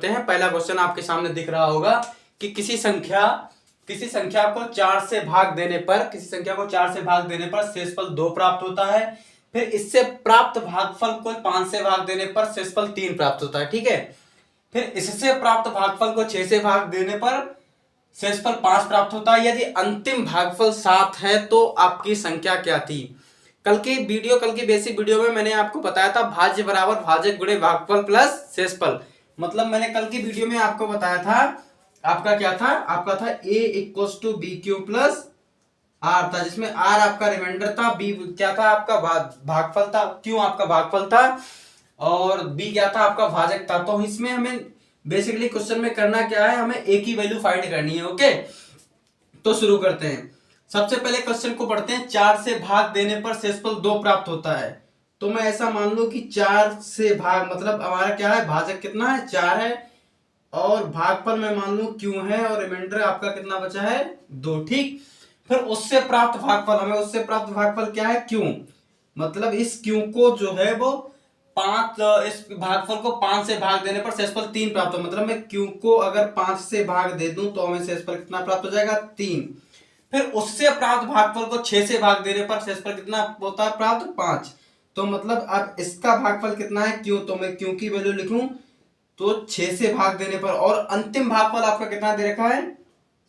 हैं। पहला क्वेश्चन आपके सामने दिख रहा होगा कि किसी संख्या को 4 से भाग देने पर शेषफल 2 प्राप्त होता है। फिर इससे प्राप्त भागफल को 5 से भाग देने पर शेषफल 3 प्राप्त होता है। ठीक है, फिर इससे प्राप्त भागफल को 6 से भाग देने पर शेषफल 5 प्राप्त होता है। यदि अंतिम भागफल 7 है तो आपकी संख्या क्या थी? कल की बेसिक वीडियो में मैंने आपको बताया था भाज्य बराबर भाजक गुणे भागफल प्लस शेषफल। मतलब मैंने कल की वीडियो में आपको बताया था, आपका क्या था, आपका था a equals to B Q plus R था, जिसमें आर आपका रिमाइंडर था, बी क्या था आपका भागफल था, क्यू आपका भागफल था और बी क्या था आपका भाजक था। तो इसमें हमें बेसिकली क्वेश्चन में करना क्या है, हमें ए की वैल्यू फाइंड करनी है। ओके, तो शुरू करते हैं। सबसे पहले क्वेश्चन को पढ़ते हैं। 4 से भाग देने पर शेषफल 2 प्राप्त होता है। तो मैं ऐसा मान लूं कि 4 से भाग मतलब हमारा क्या है, भाजक कितना है 4 है और भागफल मैं मान लूं क्यों है और रिमाइंडर आपका कितना बचा है 2। ठीक, फिर उससे प्राप्त भागफल, हमें उससे प्राप्त भागफल क्या है क्यों, मतलब इस क्यों को जो है वो 5, इस भागफल को 5 से भाग देने पर शेषफल 3 प्राप्त हो। मतलब मैं क्यों को अगर 5 से भाग दे दूं तो हमें शेषफल कितना प्राप्त हो जाएगा 3। फिर उससे प्राप्त भागफल को 6 से भाग देने पर शेषफल कितना होता है प्राप्त 5। तो मतलब अब इसका भागफल कितना है क्यों, तो मैं क्यों की वैल्यू लिखूं तो 6 से भाग देने पर, और अंतिम भागफल आपका कितना दे रखा है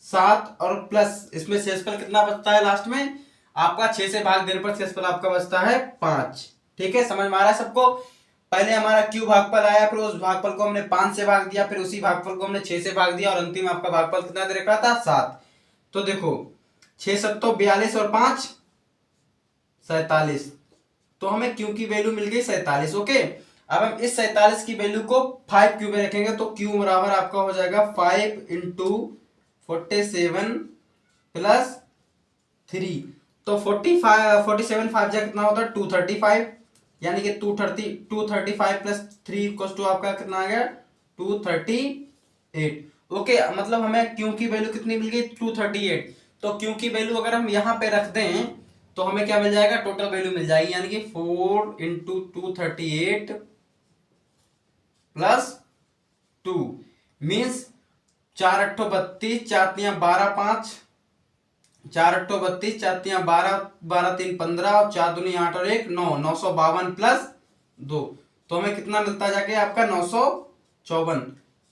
7 और प्लस इसमें शेषफल कितना बचता है लास्ट में आपका 6 से भाग देने पर शेषफल आपका बचता है 5। ठीक है, समझ में आ रहा है सबको? पहले हमारा क्यू भागफल आया, फिर उस भागफल को हमने 5 से भाग दिया, फिर उसी भागफल को हमने 6 से भाग दिया और अंतिम आपका भागफल कितना दे रखा था 7। तो देखो 6 7 42 और 5 47, तो हमें क्यू की वैल्यू मिल गई 47। ओके, अब हम इस 47 की वैल्यू को 5 क्यू में रखेंगे तो क्यू बराबर आपका हो जाएगा 5 इंटू 47 प्लस 3। तो 47 5 जा कितना होता है 235, यानी कि 235 प्लस 3 इक्वल्स टू आपका कितना आ गया 238। ओके, मतलब हमें क्यू की वैल्यू कितनी मिल गई 238। तो क्यू की वैल्यू अगर हम यहां पे रख दें तो हमें क्या मिल जाएगा, टोटल वैल्यू मिल जाएगी, यानी कि 4 इंटू 238 प्लस 2 मीन्स 4 8 32, 4 3 12 5, 4 8 32, 4 3 12, 12 3 15 और 4 दूनी 8 और 1 9, 952 प्लस 2। तो हमें कितना मिलता जाके आपका 954।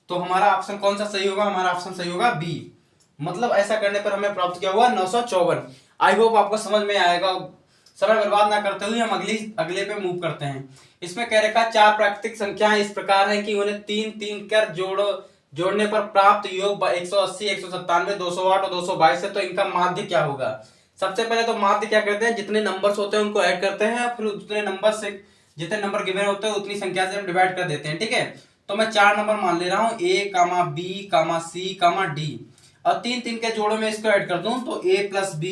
तो हमारा ऑप्शन कौन सा सही होगा, हमारा ऑप्शन सही होगा बी। मतलब ऐसा करने पर हमें प्राप्त क्या हुआ 954। आई होप आपको समझ में आएगा। समय बर्बाद ना करते हुए हम अगले पे मूव करते हैं। इसमें कह रखा 4 प्राकृतिक संख्याएं इस प्रकार है कि उन्हें 3 3 कर जोड़ने पर प्राप्त योग 180, 197, 208 और 222 है। तो इनका माध्य क्या होगा? सबसे पहले तो माध्य क्या करते हैं, जितने नंबर्स होते हैं उनको ऐड करते हैं, फिर उतने नंबर से जितने नंबर गिवन होते हैं उतनी संख्या से हम डिवाइड कर देते हैं। ठीक है, तो मैं 4 नंबर मान ले रहा हूं A, B, C, D और 3 3 के जोड़ों में इसको ऐड कर दूं तो A प्लस B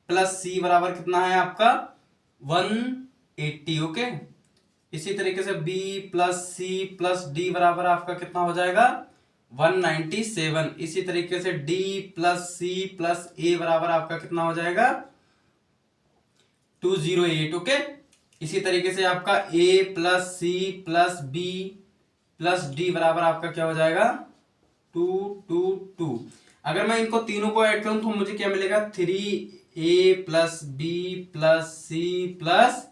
प्लस सी बराबर कितना है आपका 180। ओके, इसी तरीके से B plus C plus D बराबर आपका कितना हो जाएगा 197। इसी तरीके से D प्लस सी प्लस ए बराबर आपका कितना हो जाएगा 208। ओके, इसी तरीके से आपका A plus C plus B plus D बराबर आपका क्या हो जाएगा 222। अगर मैं इनको तीनों को ऐड करूं तो मुझे क्या मिलेगा 3A plus B plus C plus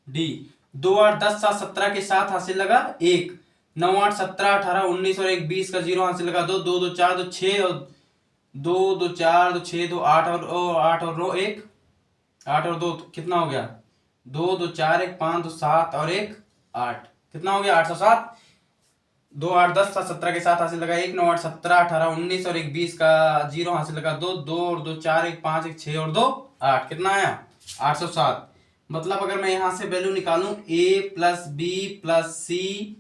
D. 2 8 10 7 17 के साथ हासिल लगा 1, 9 8 17 18 19 और 1 20 का 0 हासिल लगा 2 2 2 4 2 6 और 2 2 4 2 6 2 8 और 8 और 1 8 और 2 कितना हो गया 2 2 4 1 5 2 7 और 1 8 कितना हो गया 807। 2 8 10 7 17 के साथ हासिल लगा 1, 9 8 17 18 19 और 1 20 का 0 हासिल लगा 2 2 और 2 4 1 5 1 6 और 2 8 कितना आया 807। मतलब अगर मैं यहां से वैल्यू निकालूं A plus B plus C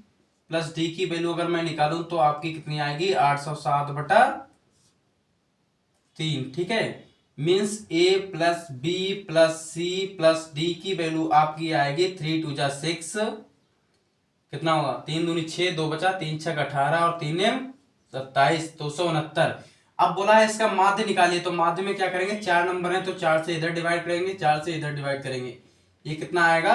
plus D की वैल्यू अगर मैं निकालूं तो आपकी कितनी आएगी 807/3। ठीक है, means A plus B plus C plus D की वैल्यू आपकी आएगी 3 2 जा 6 कितना होगा 3 दूनी 6 2 बचा 3 6 18 और 3 27 269। अब बोला है इसका माध्य निकालिए, तो माध्य में क्या करेंगे 4 नंबर है तो 4 से इधर डिवाइड करेंगे 4 से इधर डिवाइड करेंगे, ये कितना आएगा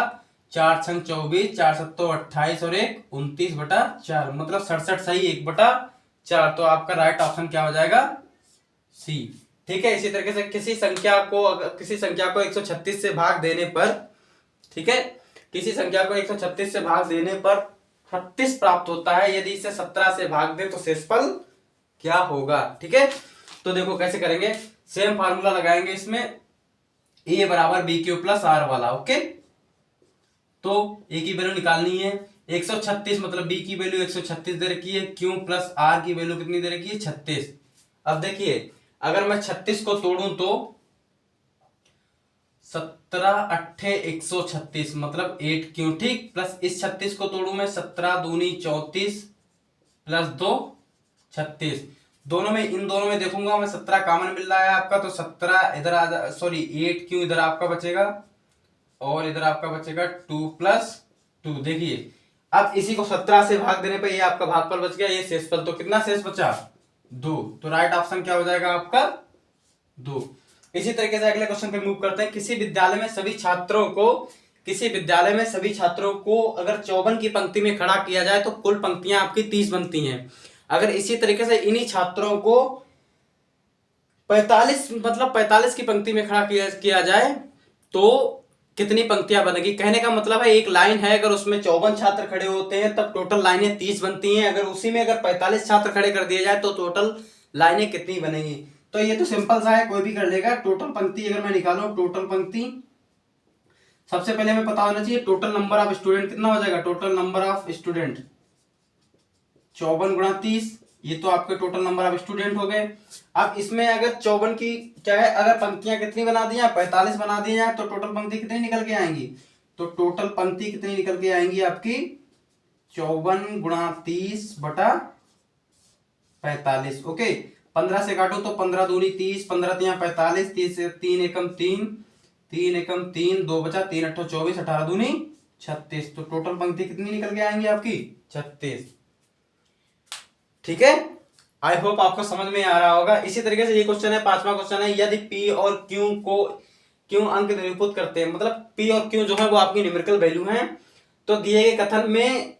4 छंग 24, 4 सत्तो 28 और 1 29/4, मतलब 67 सही 1/4। तो आपका राइट ऑप्शन क्या हो जाएगा? सी। ठीक है, इसी तरीके से किसी संख्या को 136 से भाग देने पर, ठीक है, किसी संख्या को 136 से भाग देने पर 36 प्राप्त होता है। यदि इसे 17 से भाग दे तो शेषफल क्या होगा? ठीक है, तो देखो कैसे करेंगे, सेम फार्मूला लगाएंगे इसमें, ए बराबर बी क्यू प्लस आर वाला। ओके, तो ए की वैल्यू निकालनी है 136, मतलब बी की वैल्यू 136 दे रखी है, क्यू प्लस आर की वैल्यू कितनी दे रखी है? 36। अब देखिए, अगर मैं 36 को तोड़ूं तो 17 अट्ठे 136, मतलब 8 क्यू, ठीक, प्लस इस 36 को तोड़ू मैं 17 दूनी 34 प्लस 2 36। दोनों में, इन दोनों में देखूंगा मैं 17 कॉमन मिल रहा है आपका, तो 17 इधर आ जा, सॉरी 8 क्यू इधर आपका बचेगा और इधर आपका बचेगा 2 प्लस 2। देखिए, अब इसी को 17 से भाग देने पे ये आपका भागफल बच गया, ये शेषफल, तो कितना शेष बचा? 2। तो राइट ऑप्शन क्या हो जाएगा आपका? 2। इसी तरीके से अगले क्वेश्चन पे मूव करते हैं। किसी विद्यालय में सभी छात्रों को अगर 54 की पंक्ति में खड़ा किया जाए तो कुल पंक्तियां आपकी 30 बनती हैं। अगर इसी तरीके से इन्हीं छात्रों को 45 की पंक्ति में खड़ा किया जाए तो कितनी पंक्तियां बनेगी? कहने का मतलब है, एक लाइन है, अगर उसमें 54 छात्र खड़े होते हैं तब टोटल लाइनें 30 बनती हैं। अगर उसी में अगर 45 छात्र खड़े कर दिए जाए तो टोटल लाइनें कितनी बनेगी? तो ये तो सिंपल सा है, कोई भी कर लेगा। टोटल पंक्ति अगर मैं निकालूं, टोटल पंक्ति सबसे पहले हमें पता होना चाहिए टोटल नंबर ऑफ स्टूडेंट कितना हो जाएगा। टोटल नंबर ऑफ स्टूडेंट 54 गुणा 30, ये तो आपके टोटल नंबर ऑफ स्टूडेंट हो गए। अब इसमें अगर 54 की क्या है, अगर पंक्तियां कितनी बना दी हैं, 45 बना दी हैं, तो टोटल पंक्ति कितनी निकल के आएंगी? तो टोटल पंक्ति कितनी निकल के आएंगी आपकी? 54 गुणा 30 बटा 45। ओके, 15 से काटो तो 15 दूनी 30, 15 तिया 45, 30 से 3 एकम 3, 3 एकम 3, 2 बचा 3 अट्ठो 24, 18 दूनी 36। तो टोटल पंक्ति कितनी निकल के आएंगी आपकी? 36। ठीक है, आई होप आपको समझ में आ रहा होगा। इसी तरीके से ये क्वेश्चन है, 5वां क्वेश्चन है, यदि P और Q अंक निरूपित करते हैं, मतलब P और Q जो है वो आपकी न्यूमेरिकल वैल्यू हैं, तो दिए गए कथन में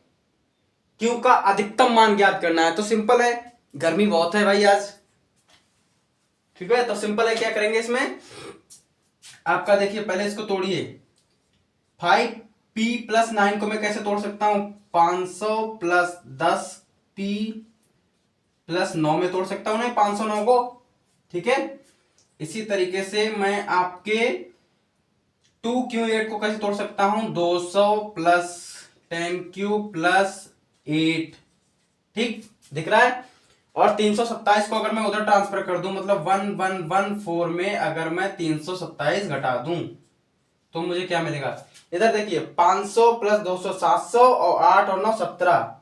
Q का अधिकतम मान ज्ञात करना है। तो सिंपल है, गर्मी बहुत है भाई आज, ठीक है, तो सिंपल है, क्या करेंगे इसमें आपका, देखिए पहले इसको तोड़िए। 5P प्लस 9 को मैं कैसे तोड़ सकता हूं? 500 प्लस 10P प्लस 9 में तोड़ सकता हूं ना 509 को, ठीक है। इसी तरीके से मैं आपके 2Q8 को कैसे तोड़ सकता हूं? 200 प्लस 10Q प्लस 8, ठीक दिख रहा है। और 327 को अगर मैं उधर ट्रांसफर कर दूं, मतलब 1114 में अगर मैं 327 घटा दूं तो मुझे क्या मिलेगा? इधर देखिए 500 प्लस 200 700 और 8 और 9 17,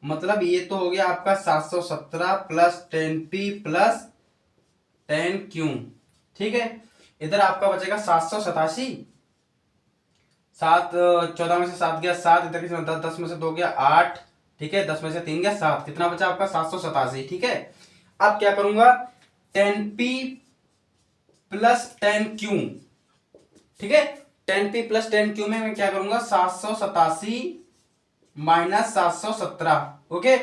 मतलब ये तो हो गया आपका 717 प्लस 10P प्लस 10Q, ठीक है। इधर आपका बचेगा 787, 14 में से 7 गया 7, इधर 10 में से 2 गया 8, ठीक है, 10 में से 3 गया 7, कितना बचा आपका? 787, ठीक है। अब क्या करूंगा? 10P प्लस 10Q, ठीक है, 10P प्लस 10Q में मैं क्या करूंगा? 787 माइनस 717, ओके।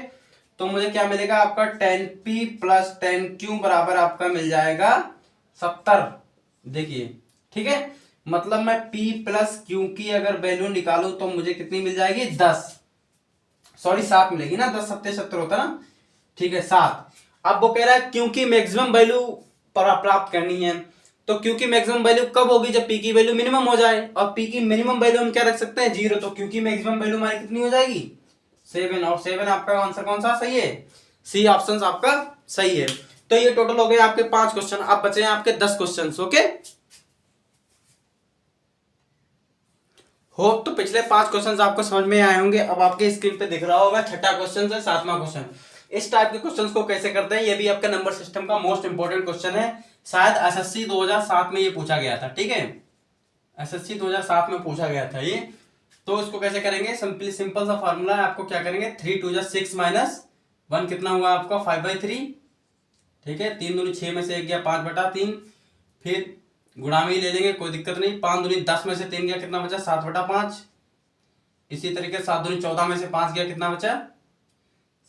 तो मुझे क्या मिलेगा आपका? 10P प्लस 10Q बराबर आपका मिल जाएगा 70, देखिए, ठीक है। मतलब मैं P प्लस Q की अगर वैल्यू निकालूं तो मुझे कितनी मिल जाएगी? 10, सॉरी 7 मिलेगी ना, 10 7 70 होता ना, ठीक है 7। अब वो कह रहा है क्योंकि मैक्सिमम वैल्यू प्राप्त करनी है, तो क्योंकि मैक्सिमम वैल्यू कब होगी? जब P की वैल्यू मिनिमम हो जाए, और P की मिनिमम वैल्यू हम क्या रख सकते हैं? 0। तो क्योंकि मैक्सिमम वैल्यू हमारी कितनी हो जाएगी? 7, और 7 आपका आंसर कौन सा सही है? सी ऑप्शन आपका सही है। तो ये टोटल हो गए आपके 5 क्वेश्चन, अब बचे हैं आपके 10 क्वेश्चन, ओके। होप तो पिछले 5 क्वेश्चंस आपको समझ में आए होंगे। अब आपके स्क्रीन पे दिख रहा होगा छठा क्वेश्चन है, 7वां क्वेश्चन। इस टाइप के क्वेश्चंस को कैसे करते हैं, ये भी आपके नंबर सिस्टम का मोस्ट इंपोर्टेंट क्वेश्चन है। शायद एसएससी 2007 में ये पूछा गया था, ठीक है, एसएससी 2007 में पूछा गया था ये। तो इसको कैसे करेंगे? सिंपल सा फॉर्मूला है, आपको क्या करेंगे? 3 2 6 माइनस 1 कितना हुआ आपका? 5/3, ठीक है। 3 दूनी 6 में से 1 गया 5/3, फिर गुणा में ही ले लेंगे, कोई दिक्कत नहीं। 5 दूनी 10 में से 3 गया, कितना बचा? 7/5, इसी तरीके से 7 दूनी 14 में से 5 गया, कितना बचा?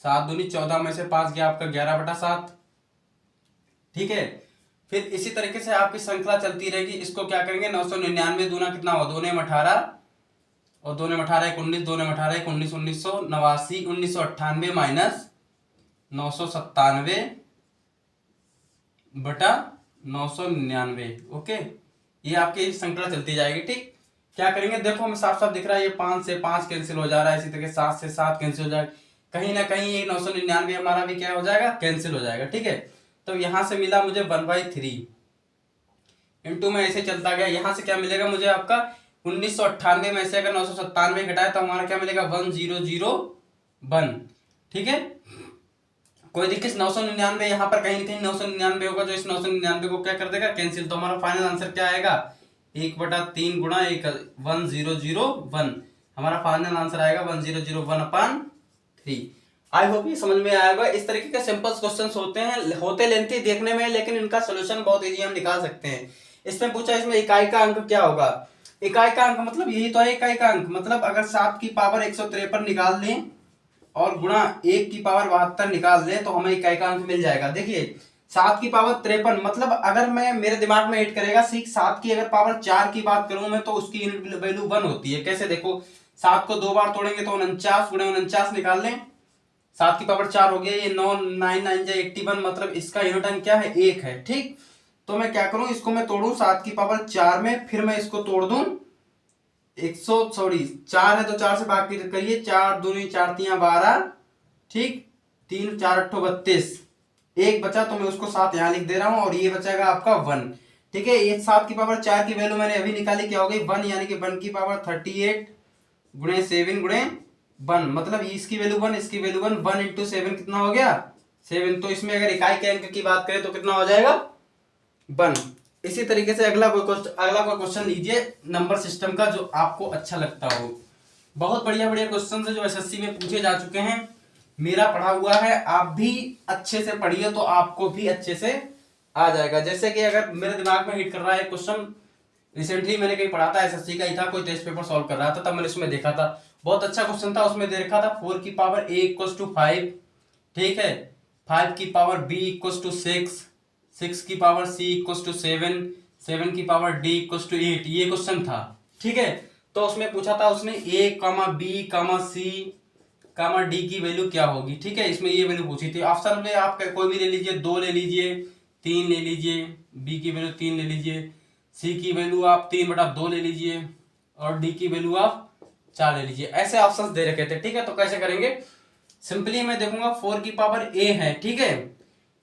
7 दूनी 14 में से 5 गया आपका 11/7। ठीक है, फिर इसी तरीके से आपकी श्रृंखला चलती रहेगी। इसको क्या करेंगे, 999 दूना कितना हुआ, 2 ने 18 और 2 ने 18 1 19, 2 ने 18 1 19, 1989 1998 माइनस 997 बटा 999। ओके, ये आपकी श्रृंखला चलती जाएगी। ठीक, क्या करेंगे, देखो हमें साफ साफ दिख रहा है ये 5 से 5 कैंसिल हो जा रहा है, इसी तरीके 7 से 7 कैंसिल हो जाएगा, कहीं ना कहीं ये 999 हमारा भी क्या हो जाएगा, कैंसिल हो जाएगा। ठीक है, तो यहां से मिला मुझे 1/3 इंटू में ऐसे चलता गया। यहां से क्या मिलेगा मुझे आपका 1998 में से अगर 997 घटाए तो हमारा क्या मिलेगा, 1001। ठीक है, कोई दिक्कत, 999 यहाँ पर कहीं ना कहीं 999 होगा, जो इस 999 को क्या कर देगा, कैंसिल। तो हमारा फाइनल आंसर क्या आएगा, 1/3 गुणा 1 1001। हमारा फाइनल आंसर आएगा 1001/3। आई होप ये समझ में आएगा। इस तरीके के सिंपल क्वेश्चंस होते हैं, होते लेंथी देखने में, लेकिन इनका सोल्यूशन बहुत इजी हम निकाल सकते हैं। इसमें पूछा इसमें इकाई का अंक क्या होगा। इकाई का अंक मतलब यही तो है, इकाई का अंक मतलब अगर 7 की पावर 153 निकाल लें और गुणा 1 की पावर 72 निकाल लें तो हमें इकाई का अंक मिल जाएगा। देखिए 7 की पावर 53 मतलब अगर मैं मेरे दिमाग में हिट करेगा 7 की अगर पावर 4 की बात करूं मैं तो उसकी यूनिट वैल्यू 1 होती है। कैसे, देखो 7 को 2 बार तोड़ेंगे तो 49 गुणे 49 निकाल लें, 7 की पावर 4 हो गया, ये 9 9 9 81 मतलब इसका यूनिट अंक क्या है, 1 है। ठीक, तो मैं क्या करूं, इसको मैं तोड़ूं 7 की पावर 4 में, फिर मैं इसको तोड़ दूं 4 है तो 4 से भाग करिए, 4 दूनी 4 तियां 12, ठीक, 3 4 8 32, एक बचा तो मैं उसको 7 यहां लिख दे रहा हूं और ये बचेगा आपका 1। ठीक है, ये 7 की पावर 4 की वैल्यू मैंने अभी निकाली, क्या हो गई 1, यानी कि 1 की पावर 38 गुणे 7 गुणे 1 मतलब इसकी वैल्यू 1 इसकी वैल्यू 1, 1 इंटू 7 कितना हो गया 7। तो इसमें अगर इकाई के अंक की बात करें तो कितना हो जाएगा 1। इसी तरीके से अगला कोई क्वेश्चन लीजिए नंबर सिस्टम का जो आपको अच्छा लगता हो। बहुत बढ़िया बढ़िया क्वेश्चन है जो एसएससी में पूछे जा चुके हैं, मेरा पढ़ा हुआ है, आप भी अच्छे से पढ़िए तो आपको भी अच्छे से आ जाएगा। जैसे कि अगर मेरे दिमाग में हिट कर रहा है क्वेश्चन, रिसेंटली मैंने कहीं पढ़ा था, एसएससी का ही था, कोई टेस्ट पेपर सॉल्व कर रहा था, तब मैंने उसमें देखा था, बहुत अच्छा क्वेश्चन था। उसमें दे रखा था 4 की पावर a इक्वल्स टू 5, ठीक है, 5 की पावर b इक्वल्स टू 6, 6 की पावर c इक्वल्स टू 7, 7 की पावर d इक्वल्स टू 8, ये क्वेश्चन था। ठीक है, तो उसमें पूछा था उसने a, b, c, d की वैल्यू क्या होगी। ठीक है, इसमें ये वैल्यू पूछी थी। ऑप्शन में आप कोई भी ले लीजिए, 2 ले लीजिए, 3 ले लीजिए, b की वैल्यू 3 ले लीजिए, c की वैल्यू आप 3/2 ले लीजिए और d की वैल्यू आप 4 ले लीजिए। ऐसे ऑप्शंस दे रखे थे। ठीक है, तो कैसे करेंगे, सिंपली मैं देखूंगा 4 की पावर a है, ठीक है,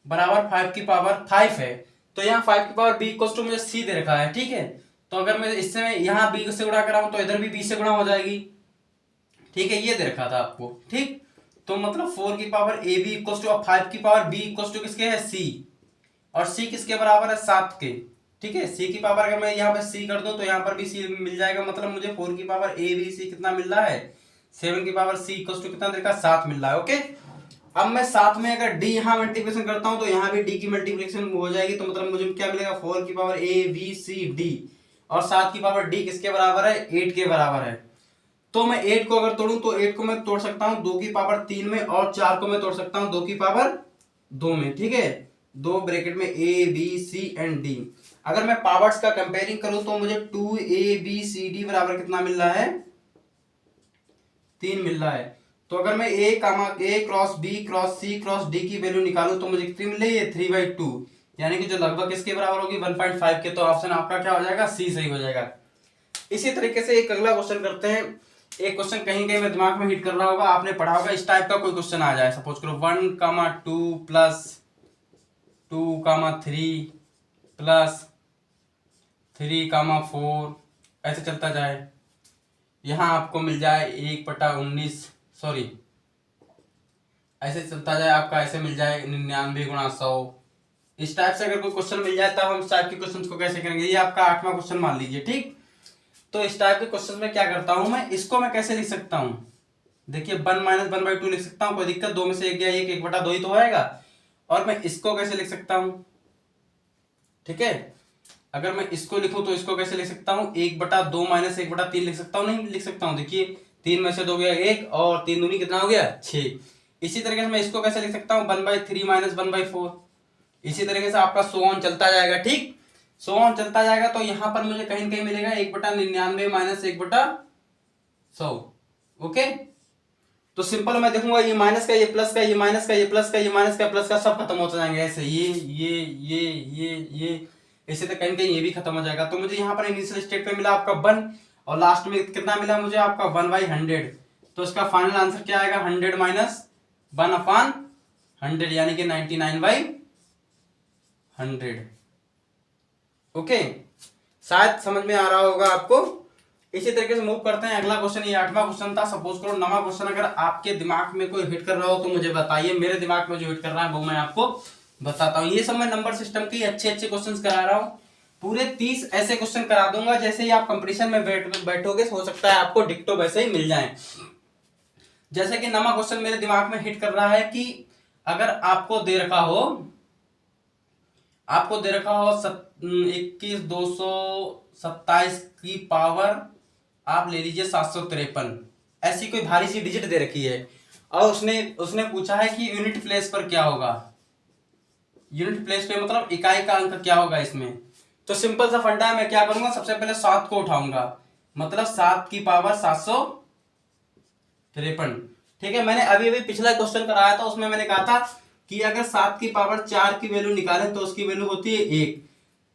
बराबर 5 की पावर 5 है, तो यहाँ 5 की पावर b इक्वल्स टू मुझे c दे रखा है। ठीक है, तो अगर मैं इससे यहाँ b से गुणा कराऊं तो इधर भी b से गुणा हो जाएगी। ठीक है, ये दे रखा था आपको। ठीक, तो मतलब 4 की power a b equals to 5 की पावर b इक्वल्स टू किसके है, c, और c किसके बराबर है, 7 के। ठीक है, c की पावर अगर मैं यहाँ पे c कर दूं तो यहाँ पर भी c मिल जाएगा, मतलब मुझे 4 की पावर a b c कितना मिल रहा है, 7 की पावर c इक्वल्स टू कितना देखा, 7 मिल रहा है। ओके, अब मैं 7 में अगर d यहाँ मल्टीप्लिकेशन करता हूं तो यहाँ भी d की मल्टीप्लिकेशन हो जाएगी, तो मतलब मुझे क्या मिलेगा, 4 की power a b c d, और 7 की पावर d किसके बराबर है, 8 के बराबर है। तो मैं 8 को अगर तोड़ूं तो 8 को मैं तोड़ सकता हूं 2 की पावर 3 में, और 4 को मैं तोड़ सकता हूं 2 की पावर 2 में। ठीक है, 2 ब्रैकेट में a b c and d। अगर मैं पावर्स का कंपेयरिंग करूं तो मुझे 2abcd बराबर कितना मिल रहा है, 3 मिल रहा है। तो अगर मैं a cross b cross c cross d की वैल्यू निकालूं तो मुझे कितनी मिल रही है, 3/2, यानी कि जो लगभग किसके बराबर होगी, 1.5 के। तो ऑप्शन आपका क्या हो जाएगा, c सही हो जाएगा। इसी तरीके से एक अगला क्वेश्चन करते हैं। एक क्वेश्चन कहीं कहीं में दिमाग में हिट कर रहा होगा, आपने पढ़ा होगा, इस टाइप का कोई क्वेश्चन आ जाए, सपोज करो 1, 2 प्लस 2, 3 प्लस 3, 4 ऐसे चलता जाए, यहां आपको मिल जाए 1/19, सॉरी ऐसे चलता जाए आपका, ऐसे मिल जाए 99 गुणा 100। इस टाइप से अगर कोई क्वेश्चन मिल जाए तब हम इस टाइप के क्वेश्चन को कैसे करेंगे, ये आपका 8वां क्वेश्चन मान लीजिए। ठीक, तो इस टाइप के क्वेश्चन में क्या करता हूं मैं, इसको मैं कैसे लिख सकता हूं, देखिए 1 - 1/2 लिख सकता हूं, कोई दिक्कत, 2 में से 1 गया, 1/2 ही तो आएगा। और मैं इसको कैसे लिख सकता हूं, ठीक है, अगर मैं इसको लिखूं तो इसको कैसे लिख सकता हूं, 1/2 - 1/3 लिख सकता हूं, नहीं लिख सकता हूं। देखिए 3 में से 2 गया 1 और 3 दूनी कितना हो गया 6। इसी तरीके से मैं इसको कैसे लिख सकता हूँ 1/3 माइनस 1/4। इसी तरीके से आपका सो ऑन चलता जाएगा। ठीक, सो ऑन चलता जाएगा। तो यहाँ पर मुझे कहीं न कहीं मिलेगा 1/99 माइनस 1/100। ओके, तो सिंपल मैं देखूंगा ये माइनस का, ये प्लस का, ये माइनस का, ये प्लस का, ये माइनस का, प्लस का, सब खत्म होते जाएंगे ऐसे, ये ऐसे तो कहीं कहीं ये भी खत्म हो जाएगा। तो मुझे यहाँ पर इनिशियल स्टेट पे मिला आपका 1 और लास्ट में कितना मिला मुझे आपका 1/100। तो इसका फाइनल आंसर क्या आएगा 100 माइनस 1/100 यानी कि 99/100। ओके, शायद समझ में आ रहा होगा आपको। इसी तरीके से मूव करते हैं अगला क्वेश्चन। ये 8वां क्वेश्चन था। सपोज करो 9वां क्वेश्चन अगर आपके दिमाग में कोई हिट कर रहा हो तो मुझे बताइए। मेरे दिमाग में जो हिट कर रहा है वो मैं आपको बताता हूँ। ये सब मैं नंबर सिस्टम के अच्छे अच्छे क्वेश्चन करा रहा हूँ। पूरे 30 ऐसे क्वेश्चन करा दूंगा, जैसे ही आप कंपटीशन में बैठोगे हो सकता है आपको डिक्टो वैसे ही मिल जाए। जैसे कि 9वां क्वेश्चन मेरे दिमाग में हिट कर रहा है कि अगर आपको दे रखा हो 21,227 की पावर आप ले लीजिए 753, ऐसी कोई भारी सी डिजिट दे रखी है और उसने पूछा है कि यूनिट प्लेस पर क्या होगा। यूनिट प्लेस पे मतलब इकाई का अंक क्या होगा इसमें। तो सिंपल सा फंडा है, मैं क्या करूंगा सबसे पहले 7 को उठाऊंगा, मतलब 7 की पावर 753। ठीक है, मैंने अभी अभी पिछला क्वेश्चन कराया था, उसमें मैंने कहा था कि अगर 7 की पावर 4 की वैल्यू निकालें तो उसकी वैल्यू होती है 1।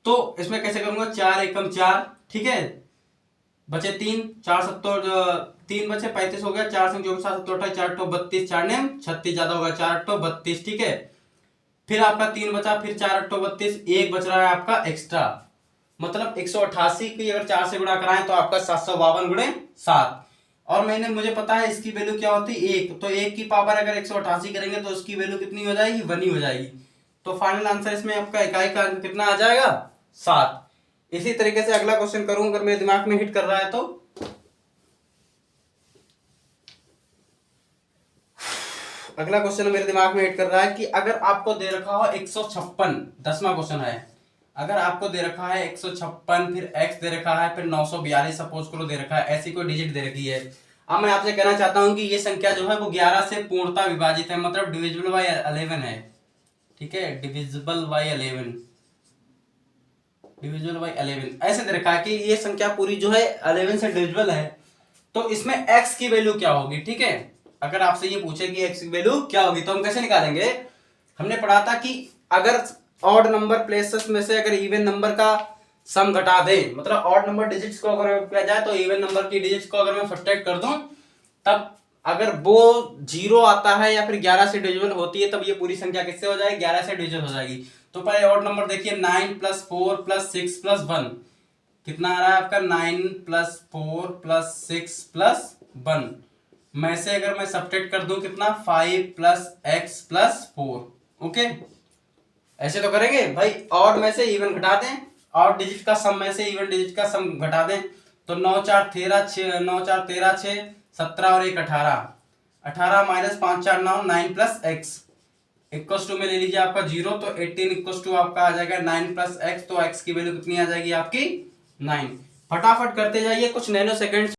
तो इसमें कैसे करूंगा 4 एकम 4, ठीक है, बचे 3, 4 3 बचे 35 हो गया, 4 से 24 7 28 4 8 32 4 ने 36 ज्यादा होगा 4 8 32। ठीक है, फिर आपका 3 बचा, फिर 4 8 32, 1 बच रहा है आपका एक्स्ट्रा, मतलब 188 की अगर 4 से गुणा कराएं तो आपका 752 गुणे 7। और मुझे पता है इसकी वैल्यू क्या होती है 1, तो 1 की पावर अगर 188 करेंगे तो उसकी वैल्यू कितनी हो जाएगी 1 ही हो जाएगी। तो फाइनल आंसर इसमें आपका इकाई का अंक कितना आ जाएगा 7। इसी तरीके से अगला क्वेश्चन करूं, अगर मेरे दिमाग में हिट कर रहा है तो अगला क्वेश्चन मेरे दिमाग में हिट कर रहा है कि अगर आपको दे रखा हो 156, 10वां क्वेश्चन है, अगर आपको दे रखा है 156, फिर x दे रखा है, फिर 942 सपोज करो दे रखा है, ऐसी कोई डिजिट दे रखी है। अब मैं आपसे कहना चाहता हूं कि ये संख्या जो है वो 11 से पूर्णतः विभाजित है, मतलब डिविजिबल बाय 11 है। ठीक है, डिविजिबल बाय 11, डिविजिबल बाय 11 ऐसे दे रखा है कि ये संख्या पूरी जो है 11 से डिविजिबल है। तो इसमें x की वैल्यू क्या होगी। ठीक है, अगर आपसे ये पूछे कि x की वैल्यू क्या होगी तो हम कैसे निकालेंगे। हमने पढ़ा था कि अगर ऑड नंबर प्लेसेस में से अगर इवन नंबर का सम घटा दें, मतलब ऑड नंबर डिजिट्स को अगर किया जाए तो इवन नंबर की डिजिट्स को अगर मैं सब्ट्रैक्ट कर दूं, तब अगर वो 0 आता है या फिर 11 से डिविजिबल होती है, तब ये पूरी संख्या किससे हो जाएगी 11 से डिविजिबल हो जाएगी। तो पहले ऑड नंबर देखिए 9 + 4 + 6 + 1 कितना आ रहा है आपका 9 + 4 + 6 + 1 में से अगर मैं सब्ट्रैक्ट कर दूं कितना 5 + x + 4। ओके, ऐसे तो करेंगे भाई, ऑड में से इवन घटा दें, ऑड डिजिट का सम में से इवन डिजिट का सम घटा दें, तो 9 4 13 6 9 4 13 6 17 और 1 18, 18 - 5 4 9 9 + x इक्वल्स टू में ले लीजिए आपका 0, तो 18 इक्वल्स टू आपका आ जाएगा 9 + x, तो x की वैल्यू कितनी आ जाएगी आपकी 9। फटाफट करते जाइए, कुछ नैनो सेकंड